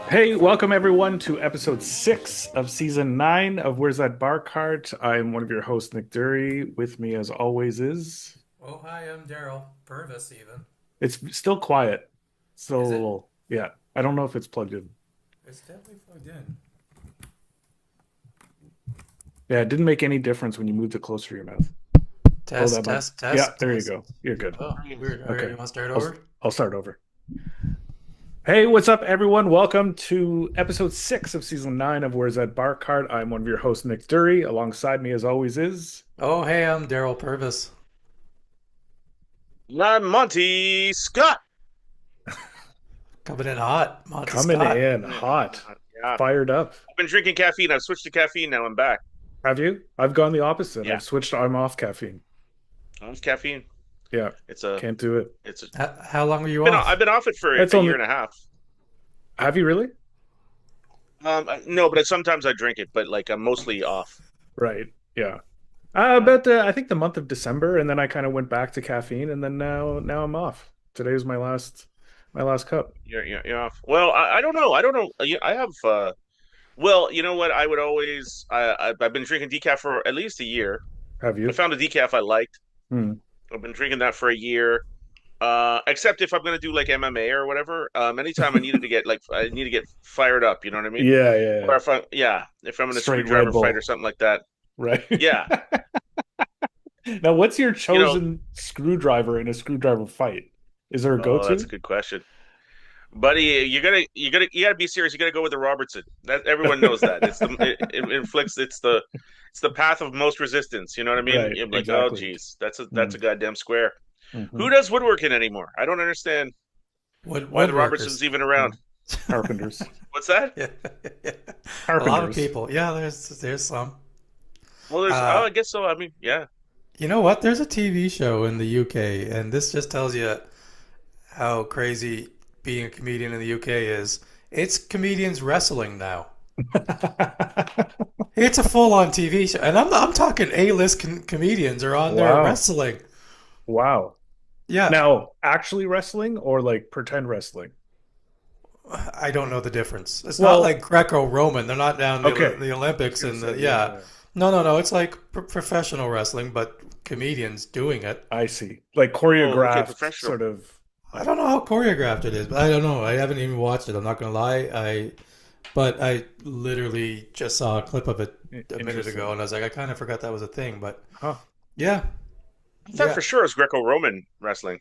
Hey, welcome everyone to episode 6 of season 9 of Where's That Bar Cart? I'm one of your hosts, Nick Dury. With me, as always, is Oh, hi, I'm Daryl. Purvis, even. it's still quiet. Still a Is it? little, yeah. I don't know if it's plugged in. It's definitely plugged in. Yeah, it didn't make any difference when you moved it closer to your mouth. Oh, that Test, might. test, Yeah, test, there you test. go. You're good. Oh, weird. All right, Okay, you want to start I'll over? I'll start over. Hey, what's up, everyone? Welcome to episode 6 of season 9 of Where's That Bar Cart? I'm one of your hosts, Nick Dury. Alongside me, as always, is Oh, hey, I'm Daryl Purvis. I'm Monty Scott. Coming in hot. Monty coming Scott. in hot, Yeah, fired up. I've been drinking caffeine. I've switched to caffeine now. I'm back. Have you? I've gone the opposite. Yeah, I've switched. I'm off caffeine. it's caffeine. Yeah, It's a. can't do it. It's a. How long were you I've off? been off it for It's a year only. and a half. Have you really? No, but sometimes I drink it. But like I'm mostly off. Right. Yeah. Yeah, About I think the month of December, and then I kind of went back to caffeine, and then now I'm off. Today was my last cup. you're off. Well, I don't know. I don't know. I have. Well, you know what? I would always. I've been drinking decaf for at least a year. Have I you? found a decaf I liked. Hmm. I've been drinking that for a year. Except if I'm gonna do like MMA or whatever. Anytime I need to get fired up. You know what I mean? Yeah, yeah, Or yeah. if I'm in a Straight screwdriver Red fight or Bull, something like that. right? Yeah, Now, what's your you know. chosen screwdriver in a screwdriver fight? Is there a Oh, that's a go-to? good question, buddy. You gotta be serious. You gotta go with the Robertson. That everyone knows that. It inflicts. It's the path of most resistance. You know what I mean? Right. You're like, oh, Exactly. geez, that's Mm. a goddamn square. Hmm. Who does woodworking anymore? I don't understand why the Robertson's Woodworkers. even around. Carpenters. What's that? Yeah. A lot of Carpenters. people. Yeah, there's some. Well, Uh, I guess so. I mean, yeah. you know what? There's a TV show in the UK, and this just tells you how crazy being a comedian in the UK is. It's comedians wrestling now. It's a full-on TV show, and I'm talking A-list comedians are on there Wow. wrestling. Wow. Yeah, Now, actually wrestling or like pretend wrestling? I don't know the difference. It's not Well, like Greco-Roman. They're not down okay. the I was Olympics gonna and say, the yeah, yeah. yeah. No. It's like professional wrestling, but comedians doing it. I see. Like Oh, okay, choreographed professional. sort of. I don't know how choreographed it is, but I don't know. I haven't even watched it. I'm not gonna lie. But I literally just saw a clip of it a minute ago, Interesting. and I was like, I kind of forgot that was a thing. But Huh. yeah, I thought yeah. for sure it was Greco-Roman wrestling.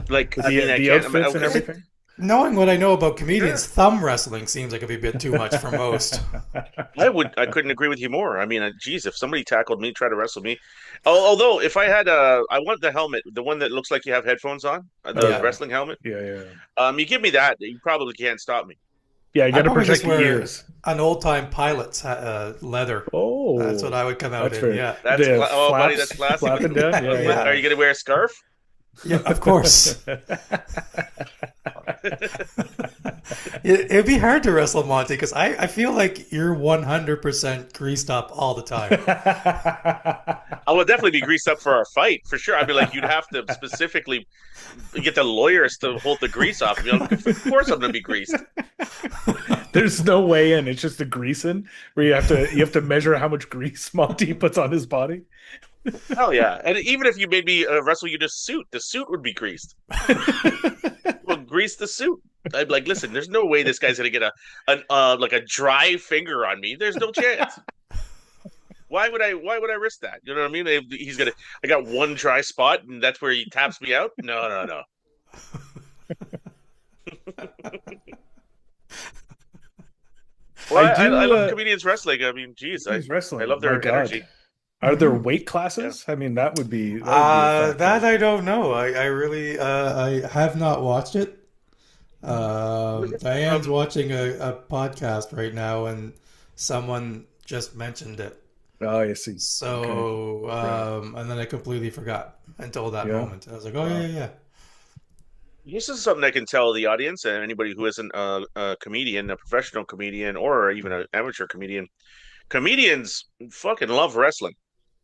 Like, With I mean, I the can't. outfits and everything. Knowing what I know about comedians, Sure. thumb wrestling seems like it'd be a bit too much for most. I couldn't agree with you more. I mean, geez, if somebody tackled me, tried to wrestle me, although if I had I want the helmet, the one that looks like you have headphones on, Oh the Yeah, yeah. wrestling helmet. Yeah, yeah. You give me that, you probably can't stop me. Yeah, you I got to probably protect just your wear ears. an old time pilot's leather. That's what Oh, I would come out that's in. fair. Yeah, The Oh, buddy, that's flaps classy. flapping down. Yeah, yeah, Are you gonna wear a scarf? yeah. Of course. It'd be hard to wrestle Monty because I feel like you're 100% greased up all the time. yeah. I would definitely be greased up for our fight for sure. I'd be like, you'd have to specifically get the lawyers to hold the grease off. You know, of course I'm gonna be greased. There's no way in. It's just a greasing where you have to measure how much grease Monty puts on his body. Hell yeah! And even if you made me wrestle you in a suit, the suit would be greased. Well, grease the suit. I'd be like, listen, there's no way this guy's gonna get like a dry finger on me. There's no chance. Why would I risk that? You know what I mean? He's gonna. I got one dry spot, and that's where he taps me out. No, no, no. Well, I I do. love comedians wrestling. I mean, geez, He's I wrestling. love My their God. energy. Are there Hmm. weight Yeah. classes? I mean, that would be a That factor. I don't know. I really I have not watched it. Diane's Um, watching a podcast right now, and someone just mentioned it. Oh, I see. Okay. So, Right. and then I completely forgot until that Yeah. moment. I was like, oh, yeah, Wow. yeah, this is something I can tell the audience and anybody who isn't a comedian, a professional comedian, or even an amateur comedian. Comedians fucking love wrestling.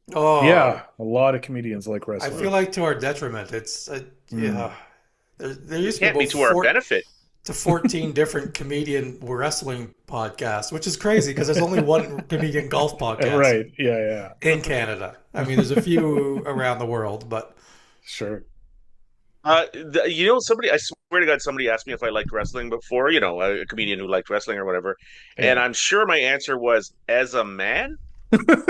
yeah. Oh, Yeah, a lot of comedians like I wrestling. feel like to our detriment. It's, Mm. yeah. There It used to be can't be about to our four. benefit. to 14 different comedian wrestling podcasts, which is crazy because there's only one comedian golf podcast Right. Yeah, in Canada. I mean, there's a few around the world, but sure. Somebody, I swear to God, somebody asked me if I liked wrestling before, a comedian who liked wrestling or whatever. And Yeah. I'm sure my answer was as a man.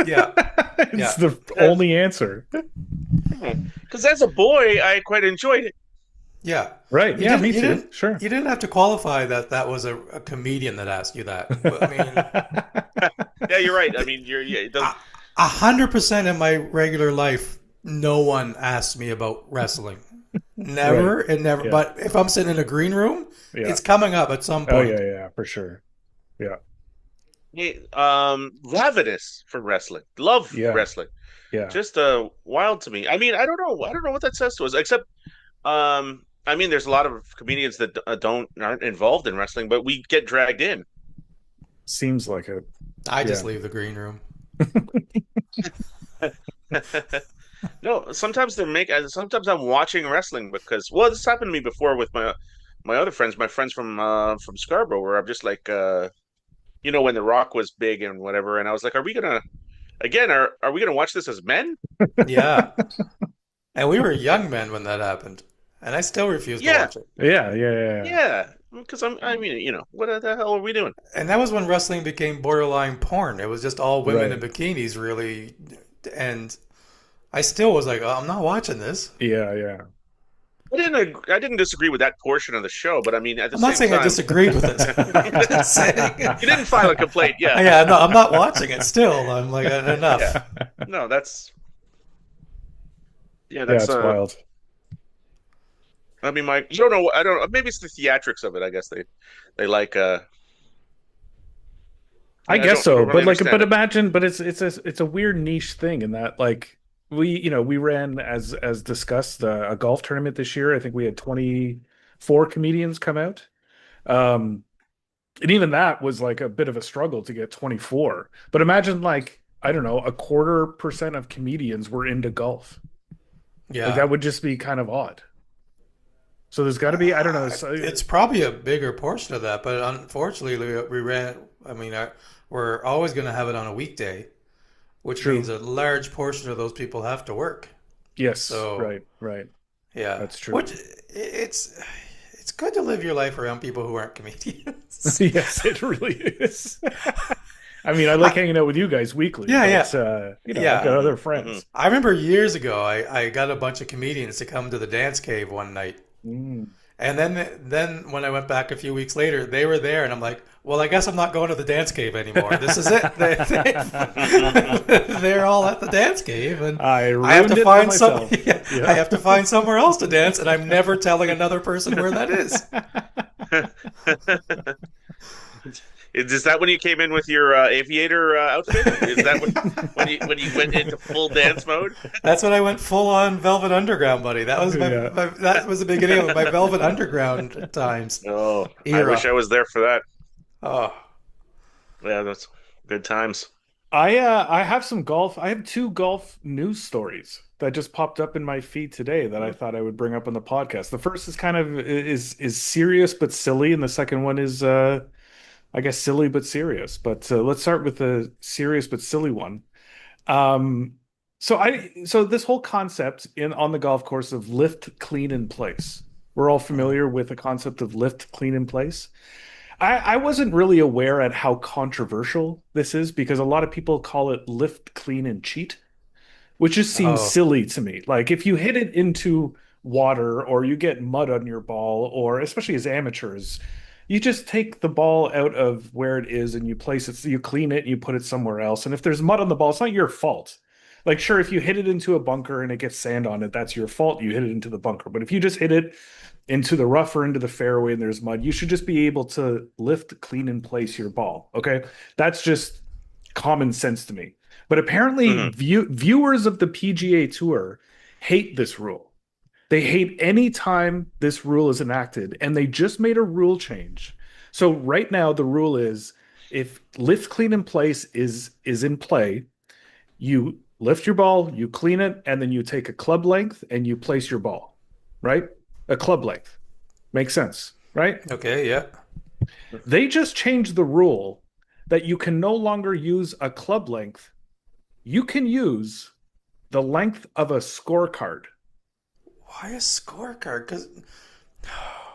yeah, It's yeah, the As, only answer. because as a boy, I quite enjoyed it. yeah. Right. You Yeah, didn't, me you too. didn't, Sure. you didn't have to qualify that that was a comedian that asked you that. But, I mean, Yeah, you're right. I th- mean, yeah, it does. 100% in my regular life, no one asks me about wrestling. Right. Never and never. Yeah. But if I'm sitting in a green room, Yeah. it's coming up at some Oh yeah, point. yeah, for sure. Yeah. Hey, ravenous for wrestling. Love Yeah. wrestling. Yeah. Just wild to me. I mean, I don't know. I don't know what that says to us, except I mean, there's a lot of comedians that aren't involved in wrestling, but we get dragged in. Seems like it. I just Yeah. leave the green room. No, sometimes sometimes I'm watching wrestling because, well, this happened to me before with my other friends, my friends from Scarborough, where I'm just like, when The Rock was big and whatever, and I was like, are we gonna watch this as men? Yeah. And we were young men when that happened. And I still refuse to Yeah, watch it. Yeah, yeah, yeah, yeah, because I mean, what the hell are we doing? And that was when wrestling became borderline porn. It was just all yeah. women in Right. bikinis, really. And I still was like, oh, I'm not watching this. Yeah, yeah. I didn't disagree with that portion of the show, but I mean, at the I'm not same saying I time, disagreed with it. I'm just saying. you didn't file a complaint. Yeah, Yeah, no, I'm not watching it still. I'm like, yeah. enough. No, Yeah, that's it's wild. I mean, I don't know. I don't know. Maybe it's the theatrics of it. I guess they like. I guess I so, don't really but understand it. imagine, but it's a weird niche thing in that like we ran as discussed a golf tournament this year. I think we had 24 comedians come out. Um, and even that was like a bit of a struggle to get 24. But imagine like I don't know, a quarter percent of comedians were into golf. Like Yeah. that would just be kind of odd. So there's got to be I don't know. It's probably a bigger portion of that, but unfortunately, we ran. I mean, we're always going to have it on a weekday, which means True. a large portion of those people have to work. Yes. So Right. Right. yeah, That's true. which it's good to live your life around people who aren't comedians. Yes, it really is. I mean, I like hanging out with you guys weekly, Yeah, but yeah, I've got yeah. other Hmm. friends. I remember years ago, I got a bunch of comedians to come to the dance cave one night. Mm. And then when I went back a few weeks later, they were there, and I'm like, well, I guess I'm not going to the dance cave anymore. This is it. They're all at the dance cave, and I I have ruined to it for find some. myself. I Yeah. have to find somewhere else to dance, and I'm never telling another person where that is. Is that when you came in with your aviator outfit? Is that when you went into full dance mode? That's when I went full on Velvet Underground, buddy. That was Yeah. that was the beginning of my Velvet Underground times Oh, I wish era. I was there for that. Oh, Yeah, that's good times. I have some golf. I have two golf news stories that just popped up in my feed today that I thought I would bring up on the podcast. The first is kind of is serious but silly, and the second one is I guess silly but serious. But let's start with the serious but silly one. Um, so this whole concept in on the golf course of lift clean in place. We're all mhm. familiar with the concept of lift clean in place. I wasn't really aware at how controversial this is because a lot of people call it lift clean and cheat, which just seems Oh, silly to me. Like if you hit it into water or you get mud on your ball, or especially as amateurs, you just take the ball out of where it is and you place it, so you clean it, and you put it somewhere else. And if there's mud on the ball, it's not your fault. Like, sure, if you hit it into a bunker and it gets sand on it, that's your fault. You hit it into the bunker. But if you just hit it into the rough or into the fairway and there's mud, you should just be able to lift, clean, and place your ball. Okay. That's just common sense to me. But apparently, Hmm. viewers of the PGA Tour hate this rule. They hate any time this rule is enacted, and they just made a rule change. So right now, the rule is if lift, clean, and place is in play, you lift your ball, you clean it, and then you take a club length and you place your ball. Right? A club length makes sense. right? Okay, yeah. They just changed the rule that you can no longer use a club length. You can use the length of a scorecard. Why a scorecard? Because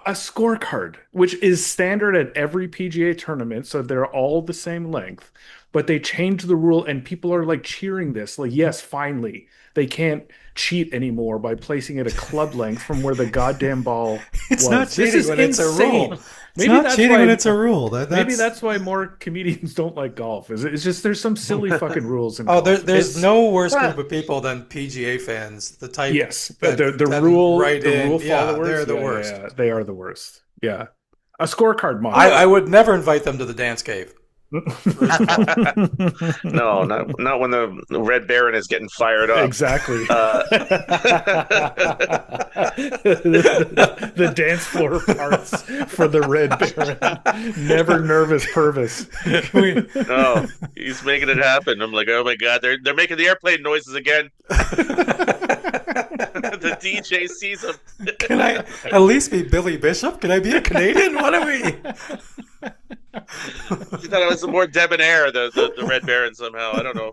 A scorecard, which is standard at every PGA tournament, so they're all the same length. But they changed the rule, and people are like cheering this. Like, yes, finally, they can't cheat anymore by placing it a club length from where the goddamn ball it's not was. This cheating is when it's a rule. insane. It's Maybe not that's cheating when why it's a rule. maybe That's that's why more comedians don't like golf. Is it's just there's some silly fucking rules in oh, golf. there's It's no worse Huh. group of people than PGA fans. The type yes, that write the in, rule yeah, followers, they're the yeah, yeah, worst. yeah, they are the worst. Yeah. A scorecard I monster. would never invite them to the dance cave. First of all, No, not when the Red Baron is getting fired up. Exactly. Uh, The dance floor parts for the Red Baron. Never nervous Purvis. can we? no, he's making it happen. I'm like, oh my god, they're making the airplane noises again. The DJ sees him. Can I at least be Billy Bishop? Can I be a Canadian? What are we? She thought it was more debonair, the Red Baron somehow. I don't know.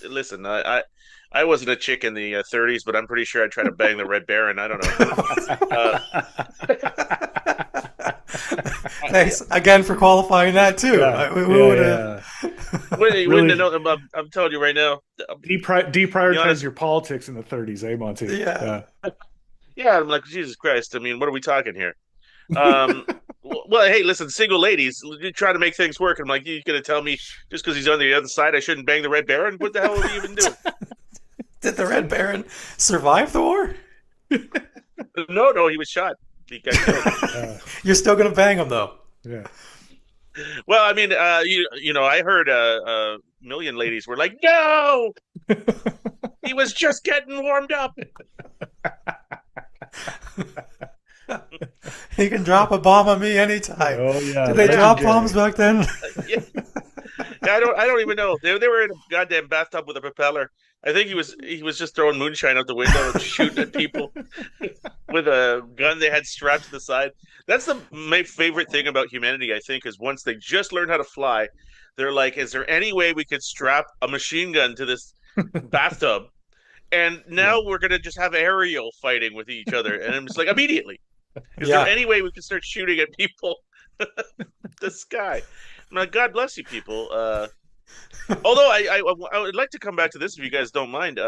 Listen, I wasn't a chick in the 30s, but I'm pretty sure I'd try to bang the Red Baron. I don't know. I, Thanks again for qualifying that too. Yeah, Who yeah, would yeah. wouldn't Really know. I'm telling you right now. Be deprioritize honest. your politics in the 30s, eh, Monty? Yeah. Yeah, I'm like, Jesus Christ. I mean, what are we talking here? Um, well, hey, listen, single ladies, you try to make things work. I'm like, you're gonna tell me just because he's on the other side, I shouldn't bang the Red Baron? What the hell are we even doing? Did the Red Baron survive the war? No, he was shot. He got killed. Uh, You're still gonna bang him though. yeah. Well, I mean, I heard a million ladies were like, no, he was just getting warmed up. He can drop a bomb on me anytime. Oh yeah. Did they drop legendary. bombs back then? Yeah. I don't even know. They were in a goddamn bathtub with a propeller. I think he was just throwing moonshine out the window and shooting at people with a gun they had strapped to the side. That's my favorite thing about humanity, I think, is once they just learn how to fly, they're like, is there any way we could strap a machine gun to this bathtub? And Yeah. now we're gonna just have aerial fighting with each other. And I'm just like, immediately. Is there Yeah. any way we can start shooting at people? The sky. I'm like, God bless you, people. Although I would like to come back to this if you guys don't mind.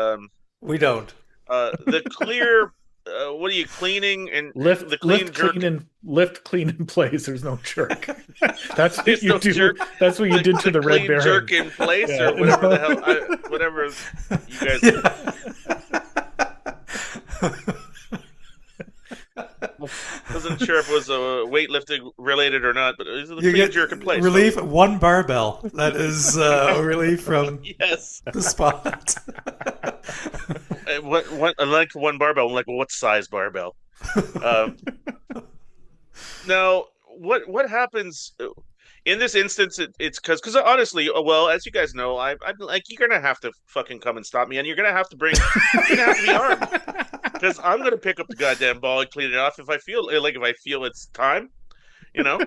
We don't. The clear, what are you cleaning and Lift, the clean jerk? lift, clean in place. There's no jerk. That's what There's you no do. jerk. That's what you did to the Red clean Baron. jerk in place Yeah. or whatever the hell, whatever you guys. Wasn't sure if it was weightlifting related or not, but it was the You clean get jerk in place. relief one barbell. That is relief from Yes. the spot. What? I like one barbell. I'm like, well, what size barbell? Um, Now, what happens in this instance? It's because honestly, well, as you guys know, I'm like, you're gonna have to fucking come and stop me, and you're gonna have to be armed because I'm gonna pick up the goddamn ball and clean it off if I feel it's time. You know,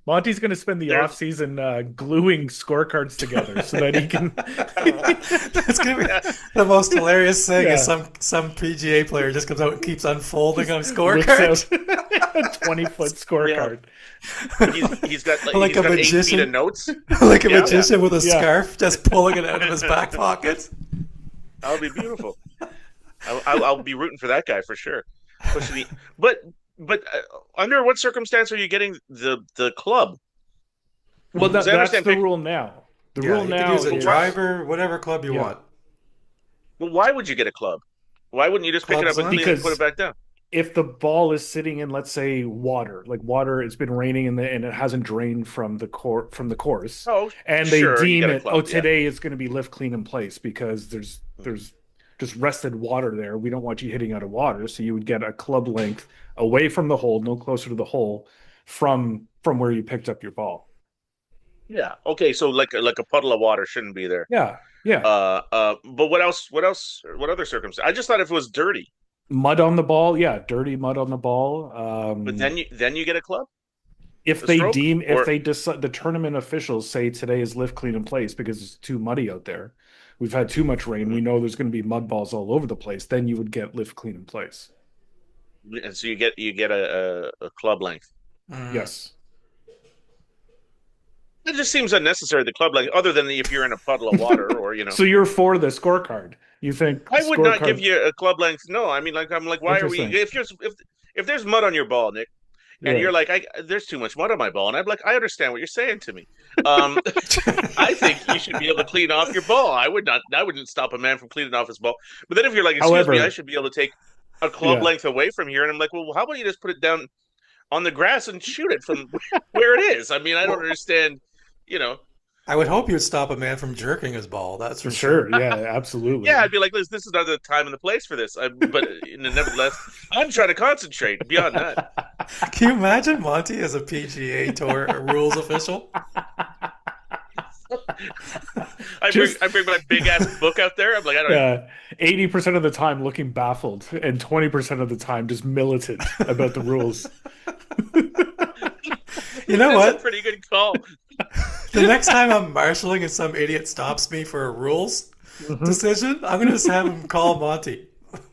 Monty's going to spend the There's- off season gluing scorecards together so that he can. That's gonna be the most hilarious thing. Yeah. Is some PGA player just comes out and keeps unfolding on a whips scorecard. out a 20-foot scorecard. he's got Like he's a got 8 magician. feet of notes. Like a Yeah. magician with a Yeah. scarf, just pulling it out of his back pocket. That'll be beautiful. I'll be rooting for that guy for sure. Pushing the, but under what circumstance are you getting the club? Well, Because I that's understand the pick- rule now. The Yeah, rule you now could use a is driver, whatever club you Yeah. want. Well, why would you get a club? Why wouldn't you just pick it Clubs up and on? clean it and Because put it back down? if the ball is sitting in, let's say, water, it's been raining and it hasn't drained from the course, Oh, and they sure, you deem get a it, club, oh, yeah. today it's going to be lift clean in place because there's just rested water there. We don't want you hitting out of water, so you would get a club length away from the hole, no closer to the hole, from where you picked up your ball. Yeah. Okay. So like a puddle of water shouldn't be there. Yeah, yeah. But what else? What other circumstance? I just thought if it was dirty. Mud on the ball, yeah, dirty mud on the ball. But then you get a club, If a they stroke, deem if or they decide the tournament officials say today is lift clean in place because it's too muddy out there, we've had too much rain, we Mhm. know there's going to be mud balls all over the place, then you would get lift clean in place. and so you get a club length. Mm. Yes. It just seems unnecessary. The club length, other than if you're in a puddle of water, or So you're for the scorecard. You think I would not give scorecard you a club length. No, I mean, like I'm like, why are we? interesting. If there's mud on your ball, Nick, and you're Right. like, there's too much mud on my ball, and I'm like, I understand what you're saying to me. Um, I think you should be able to clean off your ball. I would not. I wouldn't stop a man from cleaning off his ball. But then if you're like, excuse me, I However, should be able to take a club yeah. length away from here, and I'm like, well, how about you just put it down on the grass and shoot it from where it is? I mean, I don't Well, understand. You know, I would hope you'd stop a man from jerking his ball. That's For for sure. sure. Yeah, yeah, absolutely. I'd be like, this is not the time and the place for this. But nevertheless, I'm trying to concentrate. Beyond that, Can you imagine Monty as a PGA Tour rules official? I bring Just I bring my big ass book out there. I'm like, I don't. 80% of the time looking baffled and 20% of the time just militant about the rules. You know That's a what? pretty good call. The next time I'm marshaling and some idiot stops me for a rules Mhm. decision, I'm gonna just have him call Monty.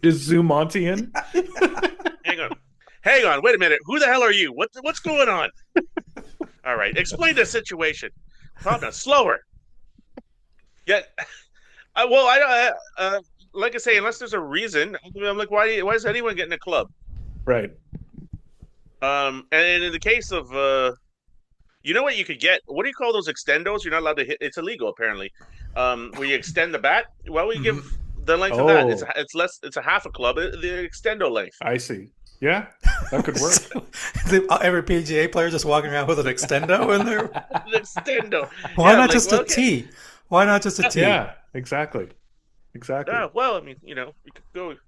Just zoom Monty in. Hang on, hang on. Wait a minute. Who the hell are you? What's going on? All right, explain the situation. Calm down, slower. Yeah. Well, like I say, unless there's a reason, I'm like, why is anyone getting a club? Right. And in the case of you know what you could get? What do you call those extendos? You're not allowed to hit. It's illegal apparently. Where you extend the bat. Well, we give Mhm. the length of that. It's Oh, it's less. It's a half a club. The extendo length. I see. Yeah, that could work. So, every PGA player just walking around with an extendo in there. The extendo. Why Yeah, I'm not like, just a well, okay. T? Why not just a T? Yeah, exactly. Exactly. Well, I mean, you could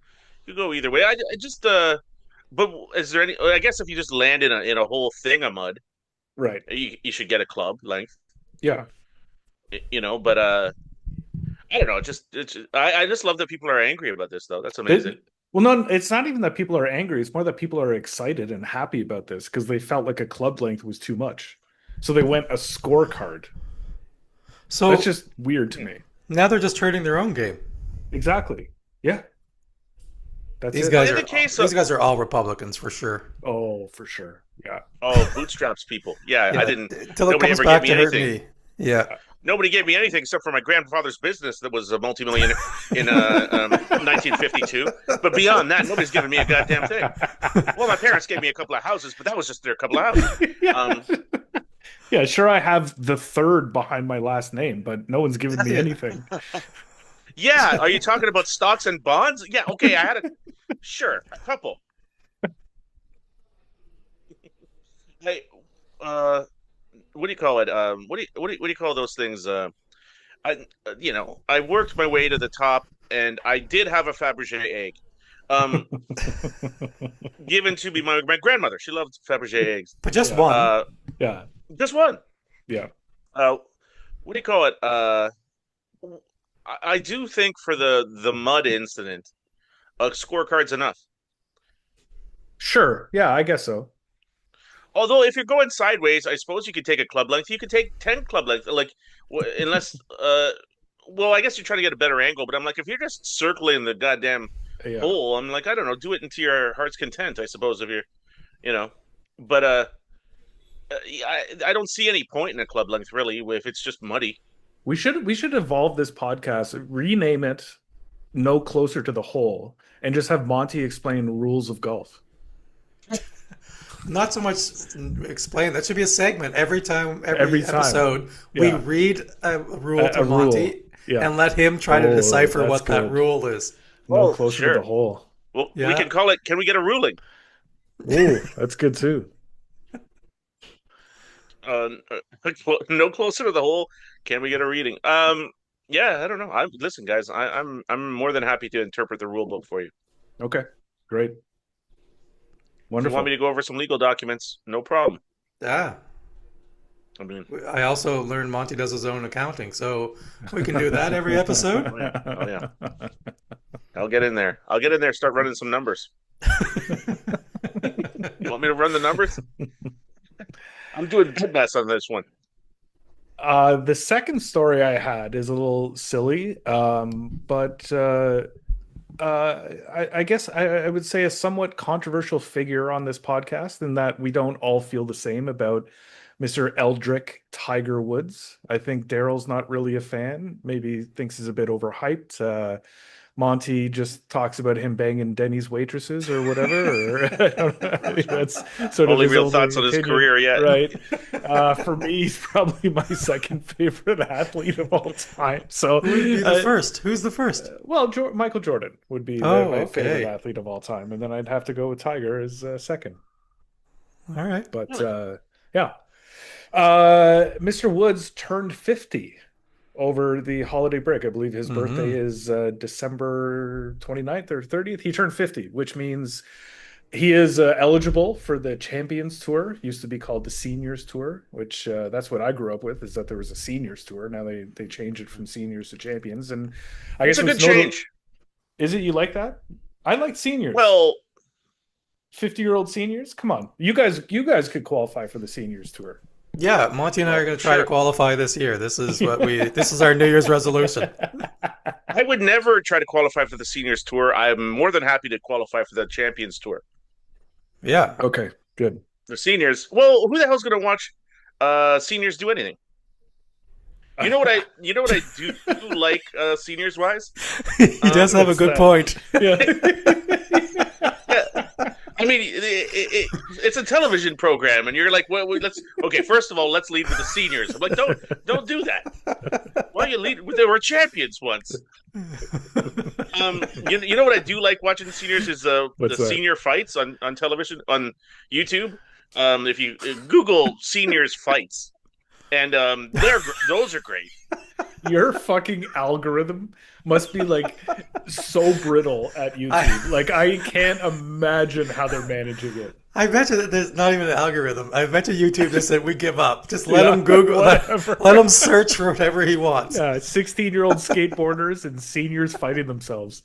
go either way. I just but is there any? I guess if you just land in a whole thing of mud, Right. you should get a club length. Yeah. But I don't know. I just love that people are angry about this though. That's amazing. It, well, no, it's not even that people are angry. It's more that people are excited and happy about this because they felt like a club length was too much. So they went a scorecard. That's So just weird to me. now they're just hurting their own game. Exactly. Yeah, that's These it. guys In the are case of these guys are all Republicans for sure. Oh, for sure. Yeah. bootstraps people, yeah, I Yeah, didn't. until it Nobody comes ever gave back me to hurt anything. me. Yeah. Nobody gave me anything except for my grandfather's business that was a multimillionaire in 1952. But beyond that, nobody's given me a goddamn thing. Well, my parents gave me a couple of houses, but that was just their couple of houses. Yeah. Um, Yeah, sure, I have the third behind my last name, but no one's given me Yeah. anything. yeah, are you talking about stocks and bonds? Yeah, okay, I had a couple. Hey, uh, what do you call it? What do you call those things? I worked my way to the top, and I did have a Fabergé egg, um, given to me my grandmother. She loved Fabergé eggs. But just Yeah. one. Uh, Yeah. just one. Yeah. Uh, what do you call it? I do think for the mud incident, a scorecard's enough. Sure. Yeah, I guess so. Although if you're going sideways, I suppose you could take a club length. You could take 10 club length, like unless well, I guess you're trying to get a better angle. But I'm like, if you're just circling the goddamn Yeah. hole, I'm like, I don't know, do it into your heart's content, I suppose. If you're, you know, but I don't see any point in a club length really if it's just muddy. We should evolve this podcast, rename it No Closer to the Hole, and just have Monty explain rules of golf. Not so much explain. That should be a segment every time, Every every time. episode. We Yeah. read a rule to A rule. Monty Yeah. and let him try to Oh, decipher that's what that good. rule is. No Oh, closer to the sure. hole. Well, we Yeah. can call it. Can we get a ruling? Ooh, that's good too. Uh, no closer to the hole. Can we get a reading? Yeah, I don't know. Listen, guys. I'm more than happy to interpret the rule book for you. Okay. Great. If you want me Wonderful. to go over some legal documents, no problem. Yeah. I mean, I also learned Monty does his own accounting, so we can do that every episode. oh yeah, oh yeah, I'll get in there. I'll get in there. Start running some numbers. You want me to run the numbers? I'm doing good mess on this one. The second story I had is a little silly, but I guess I would say a somewhat controversial figure on this podcast in that we don't all feel the same about Mr. Eldrick Tiger Woods. I think Daryl's not really a fan, maybe thinks he's a bit overhyped. Monty just talks about him banging Denny's waitresses or whatever. Or I don't know. I mean, that's sort of Only his real only thoughts on his opinion, career yet. right? For me, he's probably my second favorite athlete of all time. So, Who would be the first? Who's the first? well, Michael Jordan would be Oh, my favorite okay. athlete of all time, and then I'd have to go with Tiger as second. All right. But Really? yeah, Mr. Woods turned 50 over the holiday break. I believe his birthday Mm-hmm. is December 29th or 30th. He turned 50, which means he is eligible for the Champions Tour. Used to be called the Seniors Tour, which that's what I grew up with, is that there was a Seniors Tour. Now they changed it from Seniors to Champions. And I It's guess a good what's notable, change. is it you like that? I like seniors. Well, 50-year-old seniors? Come on. You guys could qualify for the Seniors Tour. Yeah, Monty and I are going to try to sure. qualify this year. This is what we. This is our New Year's resolution. I would never try to qualify for the Seniors Tour. I'm more than happy to qualify for the Champions Tour. Yeah. Okay, good. The seniors. Well, who the hell's going to watch seniors do anything? You know what I do like seniors wise? He does have a What's good that? point. Yeah. Yeah. I mean, it's a television program, and you're like, well, let's okay. First of all, let's lead with the seniors. I'm like, don't do that. Why you lead? They were champions once. You know what I do like watching the seniors is the What's that? senior fights on television on YouTube. If you Google seniors fights, and those are great. Your fucking algorithm must be like so brittle at YouTube. Like I can't imagine how they're managing it. I bet you that there's not even an algorithm. I bet you YouTube just said we give up. Just let Yeah, him Google. whatever. Let him search for whatever he wants. 16-year-old skateboarders and seniors fighting themselves.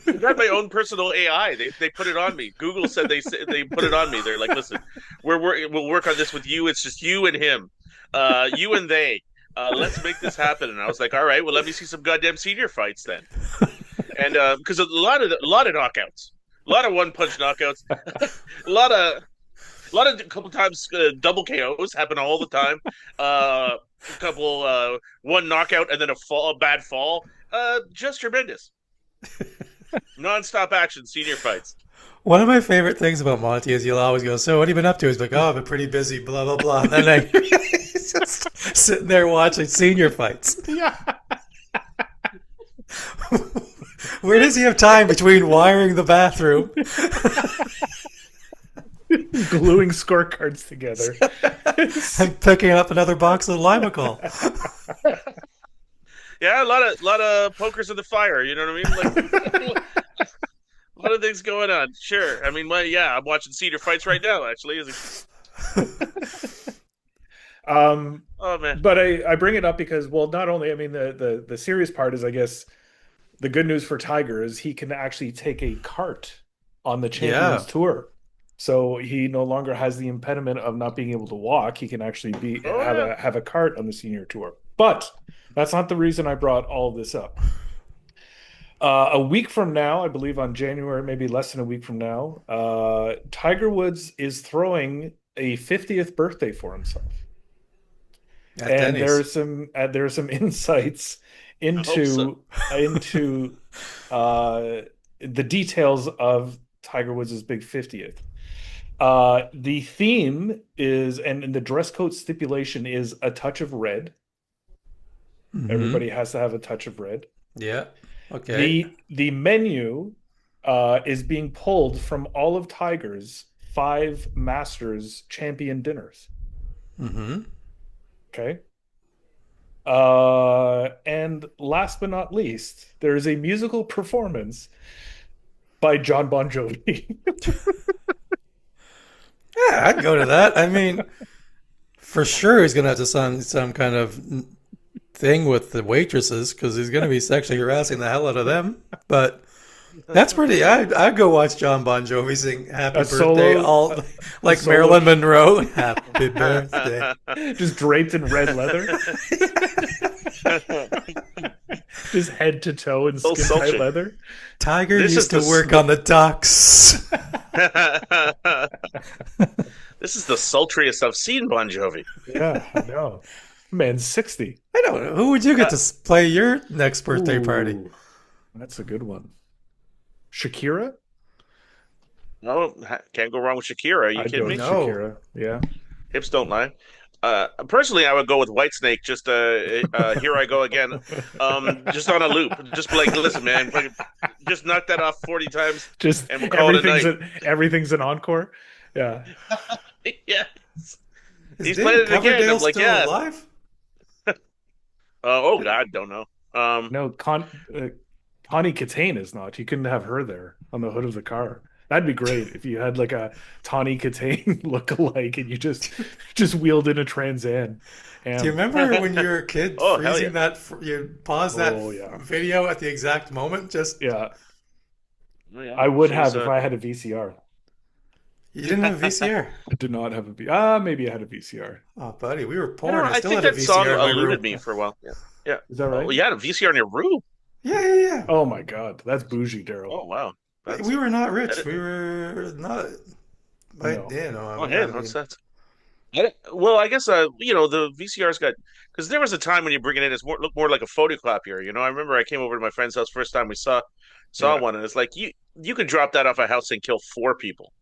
I got my own personal AI. They put it on me. Google said they put it on me. They're like, listen, we'll work on this with you. It's just you and him, you and they. Let's make this happen. And I was like, all right, well, let me see some goddamn senior fights then. And because a lot of knockouts, a lot of one punch knockouts, a couple times double KOs happen all the time. A couple one knockout and then a bad fall. Just tremendous. Non-stop action senior fights. One of my favorite things about Monty is he'll always go, "So what have you been up to?" He's like, "Oh, I've been pretty busy, blah blah blah." And then he's just sitting there watching senior fights. Yeah. Where does he have time between wiring the bathroom? Gluing scorecards together. And picking up another box of Limacol. Yeah, a lot of pokers in the fire. You know what I mean? Like a lot of things going on. Sure. I mean, yeah, I'm watching senior fights right now. Actually, oh man. But I bring it up because, well, not only, I mean, the serious part is, I guess, the good news for Tiger is he can actually take a cart on the Champions Yeah. Tour. So he no longer has the impediment of not being able to walk. He can actually have a cart on the Senior Tour. But that's not the reason I brought all of this up. A week from now, I believe on January, maybe less than a week from now, Tiger Woods is throwing a 50th birthday for himself. At And Denny's. there are some insights into the details of Tiger Woods' big 50th. The theme is, and the dress code stipulation is a touch of red. Mhm. Everybody has to have a touch of red. Yeah. Okay. The menu is being pulled from all of Tiger's 5 Masters champion dinners. Mm-hmm. Okay. And last but not least, there is a musical performance by John Bon Jovi. Yeah, I'd go to that. I mean, for sure he's going to have to sign some kind of thing with the waitresses because he's going to be sexually harassing the hell out of them. But That's pretty. I'd go watch John Bon Jovi sing "Happy A Birthday" solo, all a like solo, Marilyn Monroe. Happy birthday. just draped in red leather, just head to toe in So skin tight sultry. leather. Tiger This is used to the work on the docks. this is the sultriest I've seen Bon Jovi. Yeah, I know. Man's 60. I don't know. Who would you get Uh, to play your next birthday party? Ooh, that's a good one. Shakira? no, can't go wrong with Shakira. Are you I'd kidding go me? No. Shakira. Yeah. Hips don't lie. Personally, I would go with Whitesnake. Just here I go again. Just on a loop. Just be like, listen, man, just knock that off 40 times, Just and we'll call it a night. everything's an encore. Yeah. Yeah, Is he's playing David it again. Coverdale I'm like, still yeah. alive? Oh God, don't know. No, Connie Katane is not. You couldn't have her there on the hood of the car. That'd be great if you had like a Tawny Katane look-alike and you just wheeled in a Trans Am. Do you remember when you were a kid Oh hell yeah. freezing that? You pause that Oh yeah. video at the exact moment. Just Yeah. Oh, yeah. I would She was have if I had a VCR. you didn't have a VCR. I did not have a maybe I had a VCR. Oh, buddy, we were I don't poor, know. and I I still think had a that song VCR in my eluded room. me for a while. Yeah, yeah. Is that Oh, right? you had a VCR in your room? Yeah, yeah, yeah. Oh my God, that's bougie, Daryl. Oh wow, that's We were not that rich. is, We were not. But No. you know, oh hey, I what's mean, that? Well, I guess the VCR's got because there was a time when you bring it in, it's more look more like a photocopier. I remember I came over to my friend's house first time we saw Yeah. one, and it's like you could drop that off a house and kill four people.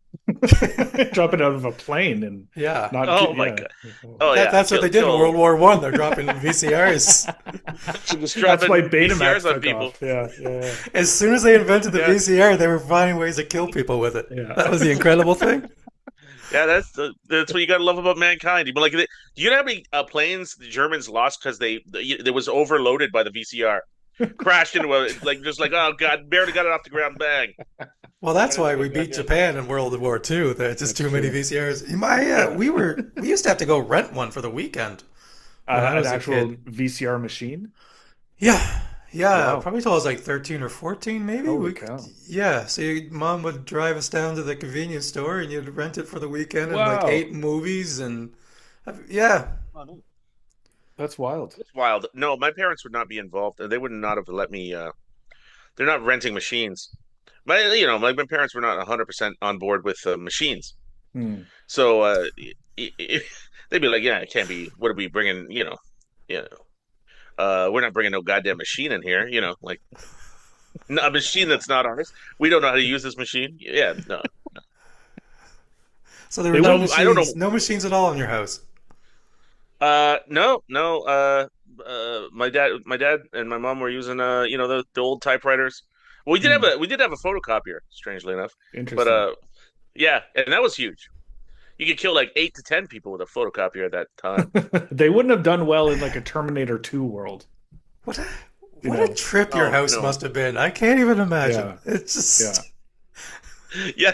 Drop it out of a plane and yeah. not Oh my yeah. God. Oh yeah, That's what they did in World War One. They're dropping VCRs. just That's why dropping Betamax VCRs on took people. off. Yeah, yeah, As soon as they invented the Yeah, VCR, they were finding ways to kill people with it. yeah. That was the incredible thing. yeah, that's what you gotta love about mankind. You like, do you know how many planes the Germans lost because they was overloaded by the VCR, crashed into a like just like oh God, barely got it off the ground, bang. Well, that's why we beat Yeah, Japan in World War II. There's just That's too many true. VCRs. We used to have to go rent one for the weekend when I An was a actual kid. VCR machine. Yeah, yeah, Wow. probably till I was like 13 or 14, maybe. Holy cow. Yeah, so mom would drive us down to the convenience store and you'd rent it for the weekend and like Wow. 8 movies and yeah. That's wild. It's wild. No, my parents would not be involved, and they would not have let me. They're not renting machines. My parents were not 100% on board with machines. Hmm. So they'd be like, "Yeah, it can't be. What are we bringing? We're not bringing no goddamn machine in here. Like a machine that's not ours. We don't know how to use this machine. Yeah, no. So there were They no wouldn't. So I don't know. machines, no machines at all in your house. No, no. My dad and my mom were using the old typewriters. Well, Hmm. we did have a photocopier, strangely enough, but Interesting. yeah, and that was huge. You could kill like 8 to 10 people with a photocopier at that time. They wouldn't have done well in like a Terminator 2 world, What a, you what a know. trip your Oh house no. must have been. I can't even imagine. Yeah, It's yeah. just Yeah,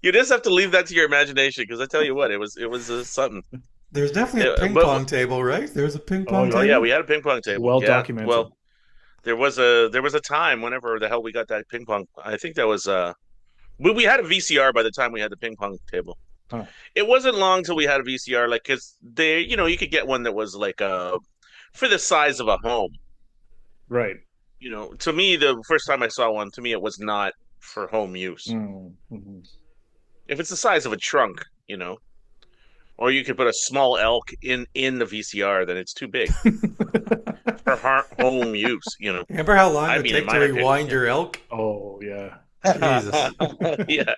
you just have to leave that to your imagination because I tell you what, it was something. there's definitely a Yeah, ping pong table, right? There's a ping Oh pong oh yeah. yeah, we table. had a ping pong table. Well Yeah, documented. well, there was a time whenever the hell we got that ping pong. I think that was we had a VCR by the time we had the ping pong table. Huh. It wasn't long till we had a VCR, like because you could get one that was like for the size of a home. Right. To me, the first time I saw one, to me it was not for home use. Mm-hmm. If it's the size of a trunk, or you could put a small elk in the VCR, then it's too big for home use. Remember how long it I would mean, in take to my opinion, rewind your elk? Oh yeah. Jesus. yeah,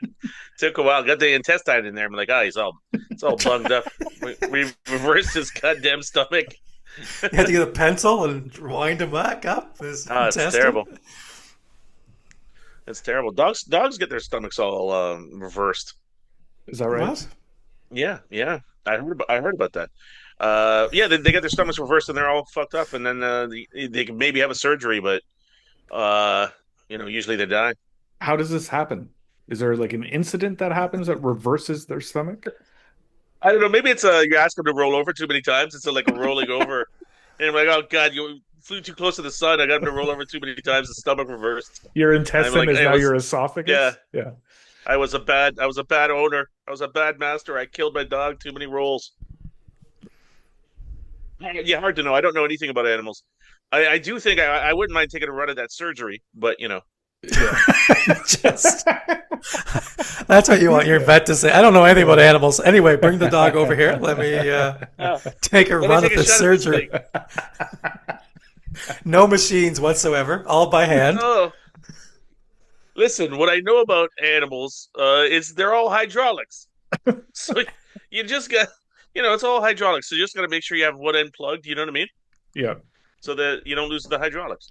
took a while. Got the intestine in there. I'm like, it's all bunged up. We reversed his goddamn stomach. You had to get a pencil and wind him back up. His It's intestine. terrible. It's terrible. Dogs get their stomachs all reversed. Is that right? What? Yeah, yeah. I heard about that. Yeah, they get their stomachs reversed and they're all fucked up, and then they can maybe have a surgery, but uh, usually they die. How does this happen? Is there like an incident that happens that reverses their stomach? I don't know. Maybe it's you ask them to roll over too many times. It's like a rolling over, and I'm like, oh God, you flew too close to the sun. I got him to roll over too many times. The stomach reversed. Your I'm intestine like, is it now your was yeah. esophagus. Yeah. I was a bad owner. I was a bad master. I killed my dog. Too many rolls. Yeah, hard to know. I don't know anything about animals. I do think I wouldn't mind taking a run at that surgery, but Yeah. Just that's what you want your vet to say. I don't know anything about animals. Anyway, bring the dog over here. Let me yeah. take a Let me run take at a the shot at this surgery. thing. No machines whatsoever, all by hand. Oh, listen, what I know about animals is they're all hydraulics. So you just got, it's all hydraulics. So you just got to make sure you have one end plugged. You know what I mean? Yeah. So that you don't lose the hydraulics.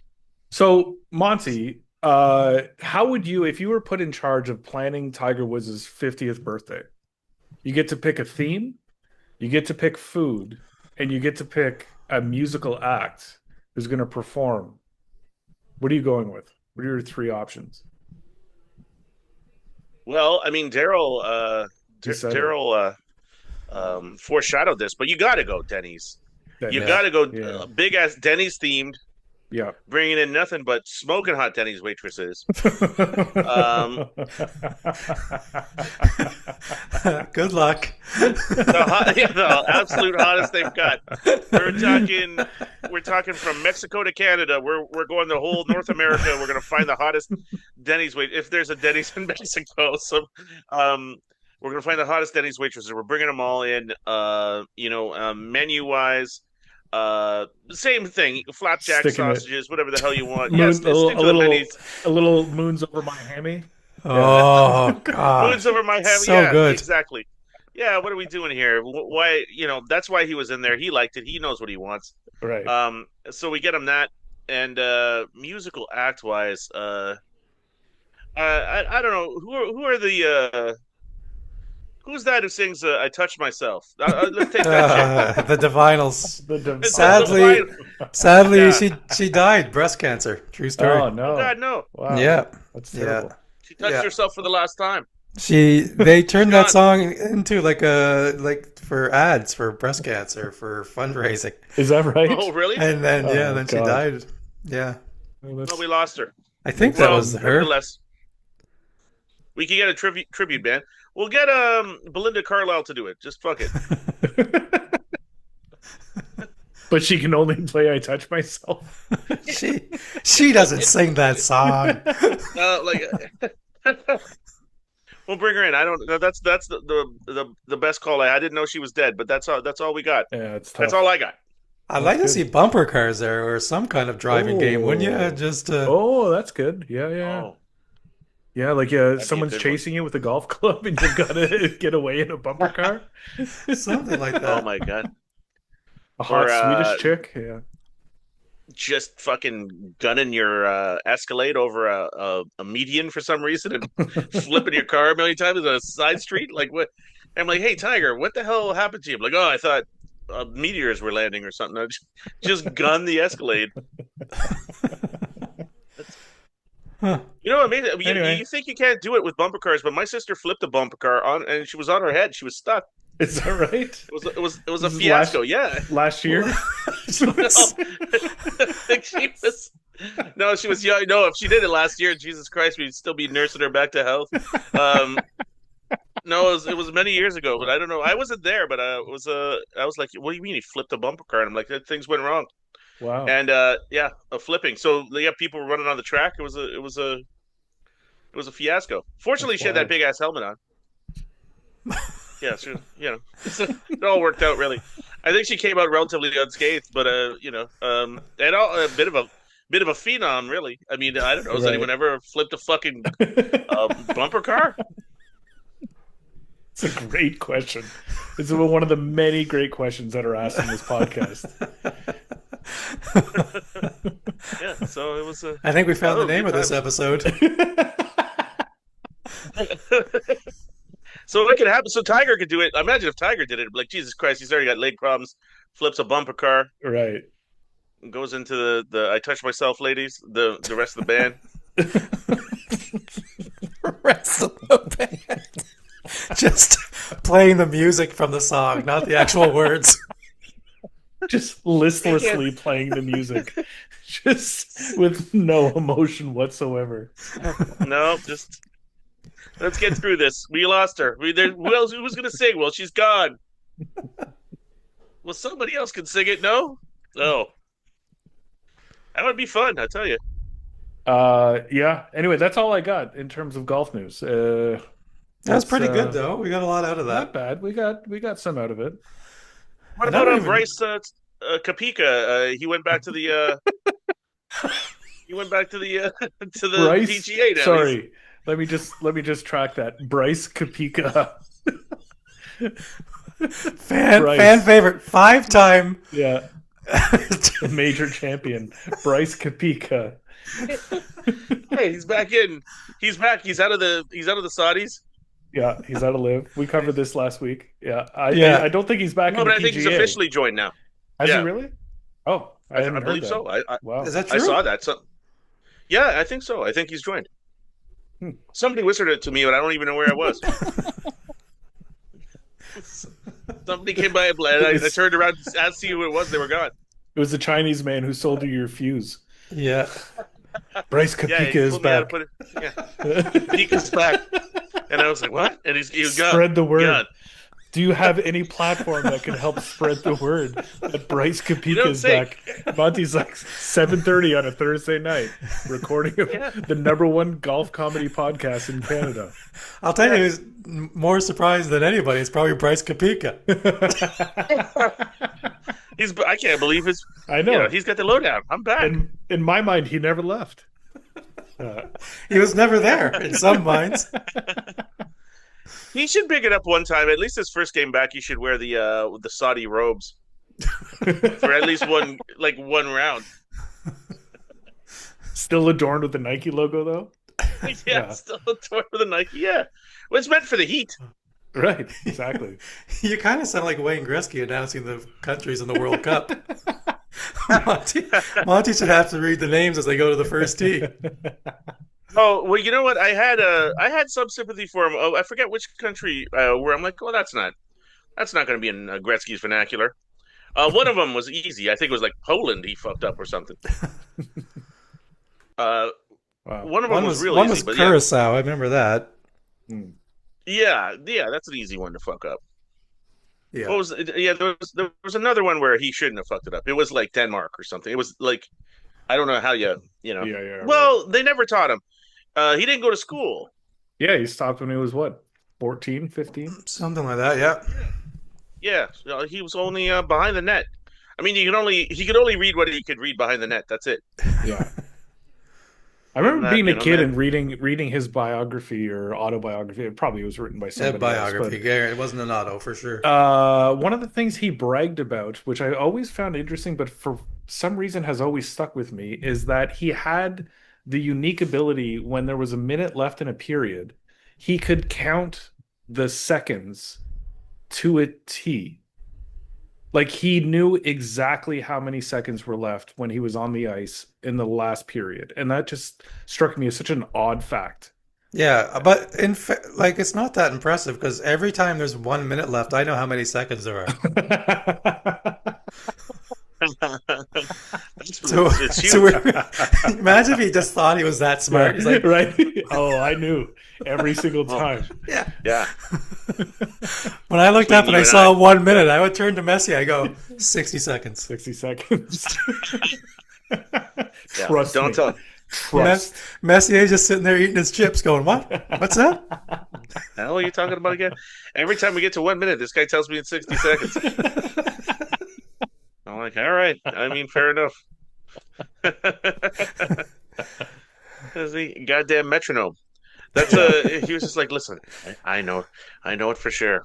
So, Monty, how would you, if you were put in charge of planning Tiger Woods' 50th birthday, you get to pick a theme, you get to pick food, and you get to pick a musical act who's going to perform. What are you going with? What are your three options? Well, I mean, You said it. Daryl foreshadowed this, but you got to go Denny's. You Denny's. got Yeah. to go Yeah. big ass Denny's themed, Yeah. bringing in nothing but smoking hot Denny's waitresses. Um, Good luck. the absolute hottest they've got. We're talking, we're talking from Mexico to Canada. We're going the whole North America. We're going to find the hottest Denny's wait. If there's a Denny's in Mexico, so we're going to find the hottest Denny's waitresses. We're bringing them all in. Menu wise. Same thing, flapjack Sticking it. sausages, whatever the hell you want. Yes, Moon, stick to the menus. a little moons over my hammy. Yeah. Oh Moons God, over my head. so Yeah, good. exactly. Yeah, what are we doing here? Why, that's why he was in there. He liked it. He knows what he wants. Right. So we get him that, and musical act wise, I don't know who are the who's that who sings "I Touch Myself"? Let's take that chick. The Divinals. The It's Sadly, the sadly, Yeah. she died, breast cancer. True story. Oh Oh God, no. no! Wow. Yeah, That's yeah, terrible. She touched yeah. herself for the last time. They She's turned that gone. song into like for ads for breast cancer for fundraising, Is that right? Oh, really? and then Oh then she God. died. Yeah, Oh, No, that's we lost her. I think that Well, was her. nevertheless, we can get a tribute band. We'll get Belinda Carlisle to do it. Just fuck it. But she can only play I Touch Myself. she she doesn't sing that song. Like we'll bring her in. I don't. That's the best call. I didn't know she was dead, but that's all we got. Yeah, it's That's tough. all I got. I'd That's like to good. see bumper cars there or some kind of driving game, wouldn't you? Oh. Just Oh, that's good. Yeah, yeah. Oh, Yeah, like that'd be a someone's good one. chasing you with a golf club and you've got to get away in a bumper car. something like Oh that. my god. A Or hot Swedish chick. Yeah. just fucking gunning your Escalade over a median for some reason and flipping your car a million times on a side street. Like what? I'm like, hey Tiger, what the hell happened to you? I'm like, oh, I thought meteors were landing or something. I just gun the Escalade. Huh. Amazing. Anyway. You think you can't do it with bumper cars, but my sister flipped a bumper car on, and she was on her head. She was stuck. Is that right? It was a This is fiasco. Yeah. Last year? No, she was. No, she was young. No, if she did it last year, Jesus Christ, we'd still be nursing her back to health. No, it was many years ago, but I don't know. I wasn't there, but I was like, what do you mean he flipped a bumper car? And I'm like, things went wrong. Wow. And yeah, a flipping. So yeah, people were running on the track. It was a fiasco. Fortunately, That's she had that wild. big ass helmet on. Yeah, so, it all worked out really. I think she came out relatively unscathed, but and all a bit of a phenom, really. I mean, I don't know. Has Right. anyone ever flipped a fucking bumper car? It's a great question. It's one of the many great questions that are asked in this podcast. Yeah, so it was a. I think we found the Oh, name good of this times. episode. So it could happen. So Tiger could do it. Imagine if Tiger did it. Like Jesus Christ, he's already got leg problems. Flips a bumper car, Right. goes into the I touch myself, ladies. The rest of the band. Rest of the band. Just playing the music from the song, not the actual words. Just listlessly playing the music. just with no emotion whatsoever. No, just let's get through this. We lost her. Who else? Who was going to sing? Well, she's gone. Well, somebody else can sing it. No, oh, that would be fun. I tell you. Yeah. Anyway, that's all I got in terms of golf news. That was Let's pretty good, though. We got a lot out of not that. bad. We got some out of it. What And I about don't even. Bryce Kapika? He went back to the. He went back to the to the Bryce, PGA now. He's sorry. Let me just track that. Bryce Kapika. Fan Bryce. favorite, 5-time. Yeah, the major champion. Bryce Kapika. hey, he's back in. He's back. He's out of the Saudis. Yeah, he's out of live. We covered this last week. Yeah, I Yeah. I, I don't think he's back No, in the but I think he's PGA. officially joined now. Has he Yeah, really? Oh, I I hadn't heard believe that. so. Wow. Is that I true? saw that. So yeah, I think so. I think he's joined. Hmm. Somebody whispered it to me, but I don't even know where I was. Somebody came by and It I was turned around to see who it was. They were gone. it was the Chinese man who sold you your fuse. Yeah. Bryce Yeah, Kapika he is told me how to back. put it. Yeah, Kapika's back, and I was like, "What?" And he was gone. Spread the word. Gone. Do you have any platform that can help spread the word that Bryce You Kapika don't is say. back? Monty's like 7:30 on a Thursday night, recording Yeah. the number one golf comedy podcast in Canada. I'll tell you who's more surprised than anybody. It's probably Bryce Kapika. I can't believe his. I know. He's got the lowdown. I'm back. In my mind, he never left. He was never there in some minds. He should pick it up one time. At least his first game back, he should wear the Saudi robes for at least one round. Still adorned with the Nike logo, though. Yeah, Yeah. still a tour with a Nike. Yeah, well, it's meant for the heat. Right, exactly. You kind of sound like Wayne Gretzky announcing the countries in the World Cup. Monty should have to read the names as they go to the first tee. Oh well, you know what? I had some sympathy for him. Oh, I forget which country where I'm like, oh, that's not going to be in Gretzky's vernacular. One of them was easy. I think it was like Poland. He fucked up or something. Uh, Wow. one of them was real one easy, was but yeah, Curacao. I remember that. Hmm. yeah, that's an easy one to fuck up. Yeah. What was yeah? There was another one where he shouldn't have fucked it up. It was like Denmark or something. It was like I don't know how you know. Yeah, yeah, right. Well, they never taught him. He didn't go to school. Yeah, he stopped when he was what, 14, 15? Something like that, yeah. Yeah, he was only behind the net. I mean, he could only read what he could read behind the net. That's it. Yeah. I remember That, being a kid that, and reading his biography or autobiography. It probably was written by A somebody else, biography. but Yeah, it wasn't an auto for sure. one of the things he bragged about, which I always found interesting, but for some reason has always stuck with me, is that he had the unique ability when there was a minute left in a period, he could count the seconds to a T. Like he knew exactly how many seconds were left when he was on the ice in the last period. And that just struck me as such an odd fact. Yeah, but like it's not that impressive because every time there's 1 minute left, I know how many seconds there are. So, it's huge. so we're, imagine if he just thought he was that smart. He's like, right? Oh, I knew every single time. yeah. Yeah. When I looked up and you I and saw I. 1 minute, I would turn to Messi. I go, 60 seconds. 60 seconds. Yeah. Trust Don't me. tell. Trust. Messier's just sitting there eating his chips, going, "What? What's that?" The hell are you talking about again? Every time we get to 1 minute, this guy tells me it's 60 seconds. I'm like, all right. I mean, fair enough. That's the goddamn metronome. He was just like, listen, I know it for sure.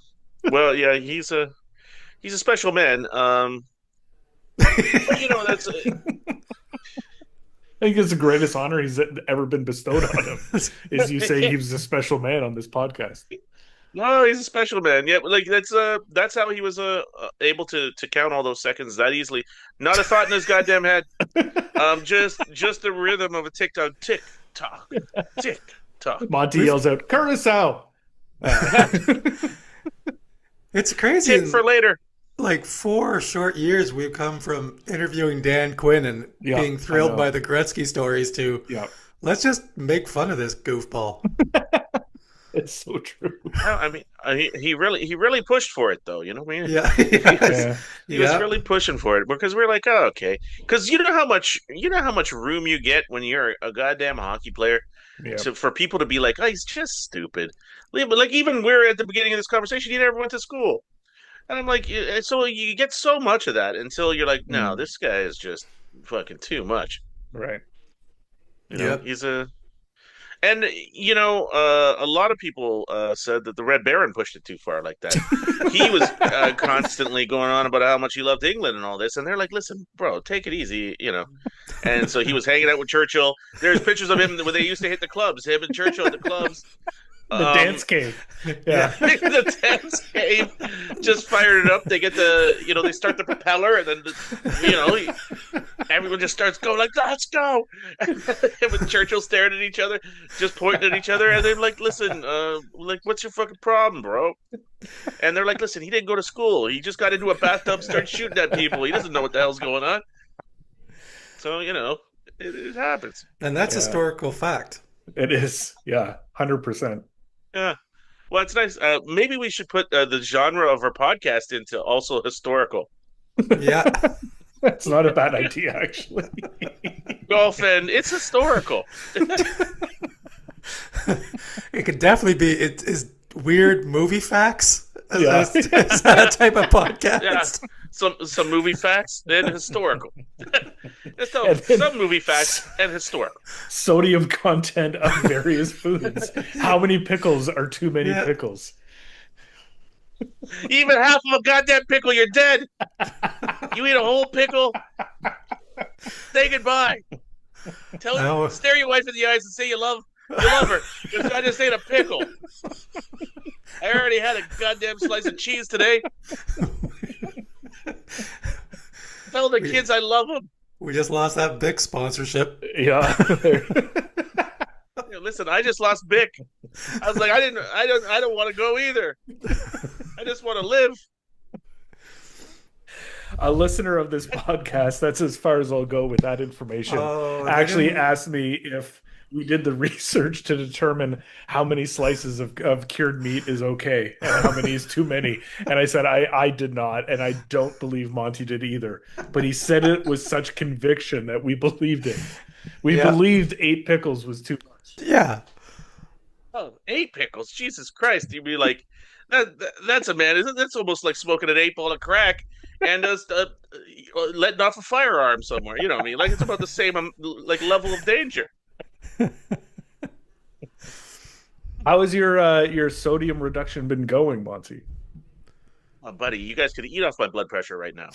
Well, yeah, he's a special man. But that's I think it's the greatest honor he's ever been bestowed on him. Is you say he was a special man on this podcast. no, he's a special man. Yeah, like that's how he was able to count all those seconds that easily. Not a thought in his goddamn head. Just the rhythm of a tick tock, tick tock. Monty yells out, Curacao! It's crazy. Tip for later. like 4 short years we've come from interviewing Dan Quinn and Yeah, being I thrilled by know. the Gretzky stories to Yeah, let's just make fun of this goofball. it's so true. I mean, he really pushed for it though. You know what I mean? Yeah, He yes, was Yeah, he was yeah, really pushing for it because we're like, oh, okay. Because you know how much room you get when you're a goddamn hockey player yeah. to for people to be like, oh, he's just stupid. Like even we're at the beginning of this conversation, he never went to school, and I'm like, so you get so much of that until you're like, no, Mm, this guy is just fucking too much. right. yep. He's a And a lot of people said that the Red Baron pushed it too far like that. He was constantly going on about how much he loved England and all this, and they're like, "Listen, bro, take it easy." And so he was hanging out with Churchill. There's pictures of him where they used to hit the clubs, him and Churchill at the clubs. The Um, dance cave. Yeah. Yeah. the tense game just fired it up. They get they start the propeller, and then everyone just starts going like, "Let's go!" With Churchill staring at each other, just pointing at each other, and they're like, "Listen, like, what's your fucking problem, bro?" And they're like, "Listen, he didn't go to school. He just got into a bathtub, started shooting at people. He doesn't know what the hell's going on." So it happens. And that's Yeah. historical fact. It is. Yeah. 100%. Yeah. Well, it's nice. Maybe we should put the genre of our podcast into also historical. Yeah. That's not a bad idea, actually. Golf and it's historical. It could definitely be. It is weird movie facts. Yeah. Is that a type of Yeah, podcast? some movie facts and historical. So, And then some movie facts and historical. sodium content of various foods. How many pickles are too many Yeah. pickles? Even half of a goddamn pickle, you're dead. You eat a whole pickle, say goodbye. No. Stare your wife in the eyes and say you love her. Because I just ate a pickle. I already had a goddamn slice of cheese today. Tell the kids I love them. We just lost that big sponsorship. Yeah. Listen, I just lost Bic. I was like, I don't want to go either. I just want to live. A listener of this podcast, that's as far as I'll go with that information, Oh, they actually didn't- asked me if we did the research to determine how many slices of cured meat is okay and how many is too many. And I said, I did not, and I don't believe Monty did either. But he said it with such conviction that we believed it. We Yeah. believed 8 pickles was too much. Yeah. Oh, 8 pickles, Jesus Christ! You'd be like, that's a man. Isn't that's almost like smoking an 8 ball of crack and just letting off a firearm somewhere? You know what I mean? Like it's about the same like level of danger. How has your sodium reduction been going, Monty? Oh, buddy, you guys could eat off my blood pressure right now.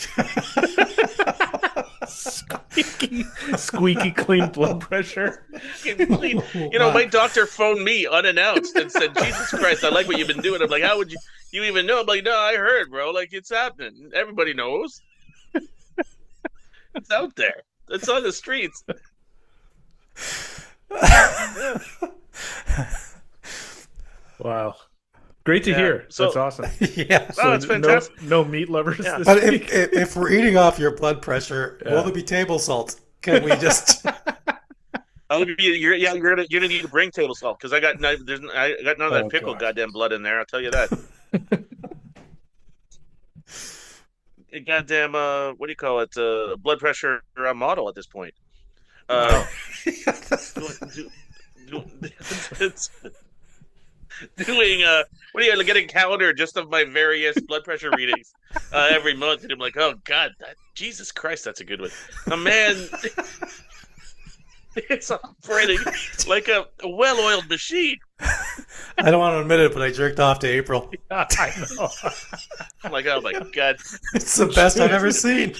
Squeaky clean blood pressure. Clean. My doctor phoned me unannounced and said, "Jesus Christ, I like what you've been doing." I'm like, "How would you even know?" I'm like, "No, I heard, bro. Like it's happening. Everybody knows. It's out there. It's on the streets." Yeah. Wow. Great to Yeah. hear. So- That's awesome. Yeah. Oh, it's fantastic. No meat lovers Yeah. this But week. if we're eating off your blood pressure, Yeah. will there be table salt? Can we just? You're gonna need to bring table salt because I got none of that Oh, pickle God. goddamn blood in there. I'll tell you that. Goddamn, what do you call it? Blood pressure model at this point. Uh, do, do, it's doing what are you getting a calendar just of my various blood pressure readings every month, and I'm like, oh God, Jesus Christ, that's a good one. A man. It's operating like a well-oiled machine. I don't want to admit it, but I jerked off to April. I know. I'm like, oh my God. It's the best I've ever seen.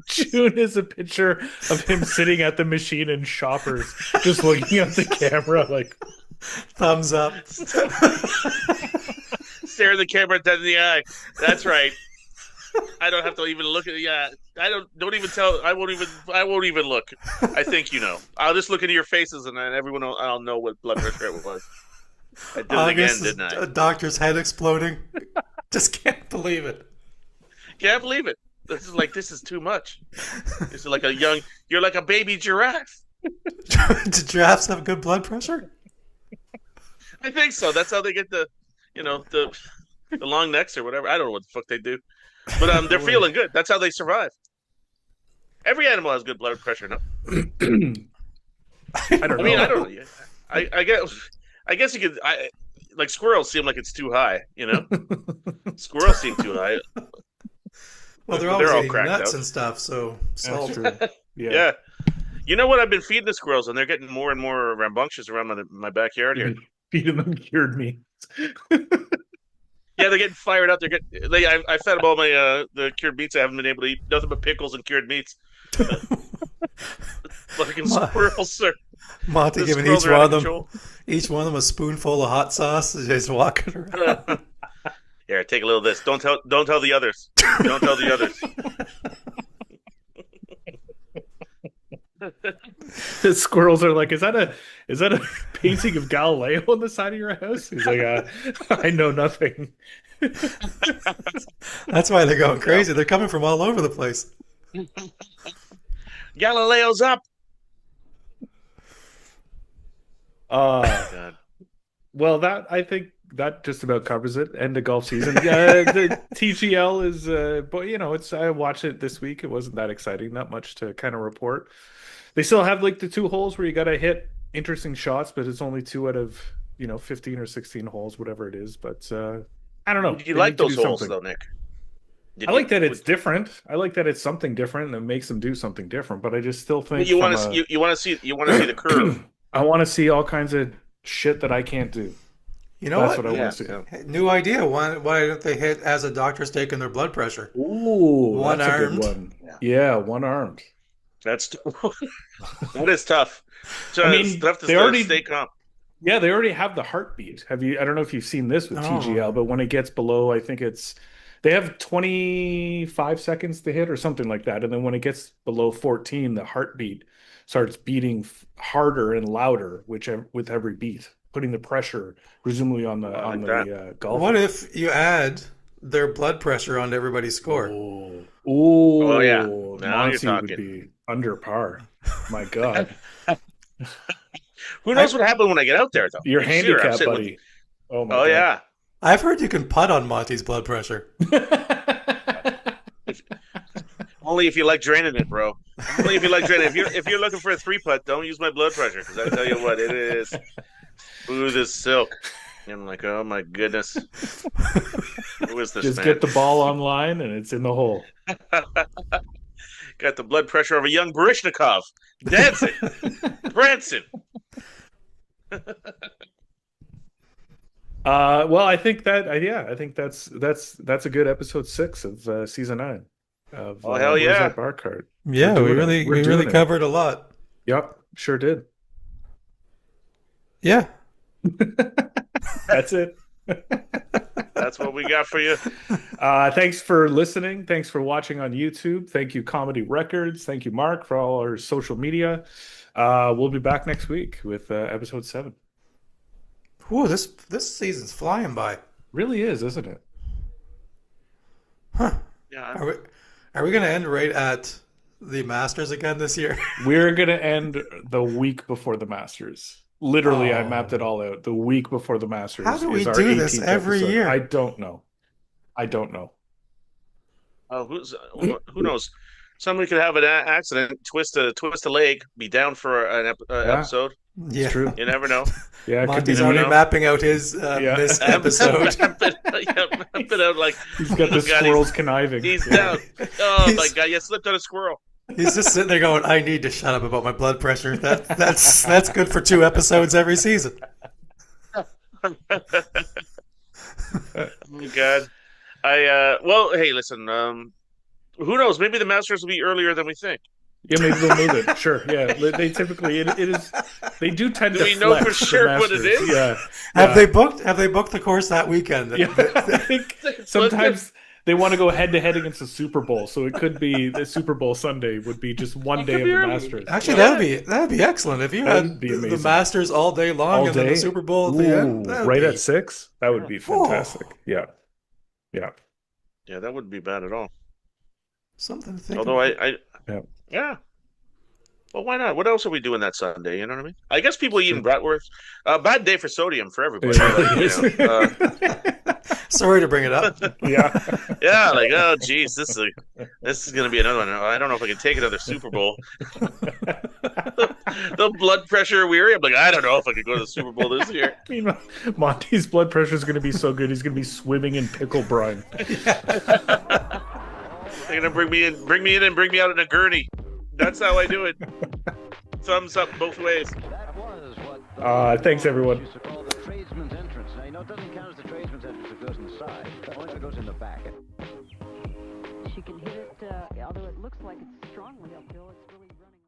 June is a picture of him sitting at the machine in Shoppers, just looking at the camera like, Thumbs up. Stare the camera dead in the eye. That's right. I don't have to even look at. Yeah, don't even tell. I won't even look. I think you know. I'll just look into your faces, and then I'll know what blood pressure it was. I did it again, August, didn't I? a doctor's head exploding. Just can't believe it. Can't believe it. This is too much. This is like a young. You're like a baby giraffe. Do giraffes have good blood pressure? I think so. That's how they get the long necks or whatever. I don't know what the fuck they do, but they're Boy. feeling good. That's how they survive. Every animal has good blood pressure. No, I don't I mean I know. don't know. I guess you could. I like squirrels seem like it's too high. Squirrels seem too high, Well, they're but always they're all eating cracked nuts out. and stuff, so That's salt. true. Yeah. Yeah. You know what? I've been feeding the squirrels, and they're getting more and more rambunctious around my backyard here. Feeding them cured meat. Yeah, they're getting fired up. I fed them all my the cured meats. I haven't been able to eat nothing but pickles and cured meats. Fucking Ma- squirrels are Monty the giving squirrels are out of control. each one of them a spoonful of hot sauce, just walking around. Here, take a little of this. Don't tell the others. Don't tell the others. The squirrels are like, is that a painting of Galileo on the side of your house? He's like, I know nothing. That's why they're going Yeah. crazy. They're coming from all over the place. Galileo's up. Uh, Oh God. well, that I think that just about covers it. End of golf season. Yeah, the TGL is, but it's. I watched it this week. It wasn't that exciting. Not much to kind of report. They still have like the two holes where you got to hit interesting shots, but it's only two out of 15 or 16 holes, whatever it is. But I don't know. Did you They like need to those do holes something. though, Nick? I Did you? like that it's different. I like that it's something different and it makes them do something different. But I just still think You from want to a, you want to see the curve. I want to see all kinds of shit that I can't do. You know That's what? what I Yeah. want to see. Yeah. Hey, new idea. Why don't they hit as a doctor's taking their blood pressure? Ooh, One that's a good armed. one. Yeah, one armed. That's that is tough. I So it's mean, tough to they already stay calm. yeah, they already have the heartbeat. I don't know if you've seen this with TGL, Oh, but when it gets below, I think they have 25 seconds to hit or something like that. And then when it gets below 14, the heartbeat starts beating harder and louder, with every beat, putting the pressure presumably on the I on like that. the what golfer. if you add their blood pressure onto everybody's score? Oh, Oh yeah. oh, Now you're Monty would talking. be under par. My God. Who I knows what happened when I get out there though? Your You see her. I'm handicap, sitting with. buddy. Oh my Oh God. yeah. I've heard you can putt on Monty's blood pressure. If, only if you like draining it, bro. Only if you like draining. If you're looking for a three putt, don't use my blood pressure because I tell you what, it is smooth as silk. And I'm like, oh my goodness, who is this Just man? get the ball online and it's in the hole. Got the blood pressure of a young Barishnikov, dancing, prancing. Well, I think yeah, I think that's a good episode 6 of season 9 of Oh hell Where's yeah! That Bar Card? We're Yeah, we doing it. really We're we really doing it. covered a lot. Yep, sure did. Yeah. That's it. That's what we got for you. Thanks for listening. Thanks for watching on YouTube. Thank you, Comedy Records. Thank you, Mark, for all our social media. We'll be back next week with episode 7. Whoa, this season's flying by. Really is, isn't it? Huh. Yeah, Are we gonna end right at the Masters again this year? We're gonna end the week before the Masters. Literally, I mapped it Oh. all out. The week before the Masters How do we is our do this 18th every episode. year? I don't know. I don't know. oh, who knows? Somebody could have an accident, twist a leg, be down for an Yeah, episode. it's Yeah. true. You never know. Yeah, it could be Monty's never me. already know. mapping out his Yeah. missed episode. I've been out like, He's got the oh God, squirrels conniving. he's Yeah. down. Oh my He's- God, you slipped on a squirrel. He's just sitting there going, "I need to shut up about my blood pressure." That's good for 2 episodes every season. Oh God. Well, hey, listen. Who knows? Maybe the Masters will be earlier than we think. Yeah, maybe they'll move it. Sure. Yeah, they typically it is. They do tend Do to we know flex for the sure what it Masters. is? Yeah. Have Yeah. they booked the course that weekend? Yeah, I think sometimes they want to go head to head against the Super Bowl, so it could be the Super Bowl Sunday would be just one It day could of be the early. Masters. Actually, that'd be excellent if you That'd had be the amazing. Masters all day long All and then day. the Super Bowl at the end. Ooh, That would right be- at 6. That would be fantastic. Yeah, yeah. Yeah, that wouldn't be bad at all. Something to think Although about. Yeah. yeah. Well, why not? What else are we doing that Sunday? You know what I mean? I guess people eating bratwurst. Bad day for sodium for It everybody, but really you is. know, Sorry to bring it up. Yeah. yeah, like oh geez, this is gonna be another one. I don't know if I can take another Super Bowl. The blood pressure weary. I'm like, I don't know if I could go to the Super Bowl this year. I mean, Monty's blood pressure is going to be so good, he's going to be swimming in pickle brine. They're gonna bring me in, and bring me out in a gurney. That's how I do it. Thumbs up both ways. Thanks, everyone. Used to call the tradesman's entrance. Now, you know, it doesn't count as the tradesman's entrance if it goes in the side, only if it goes in the back. She can hit it, although it looks like it's strongly uphill, it's really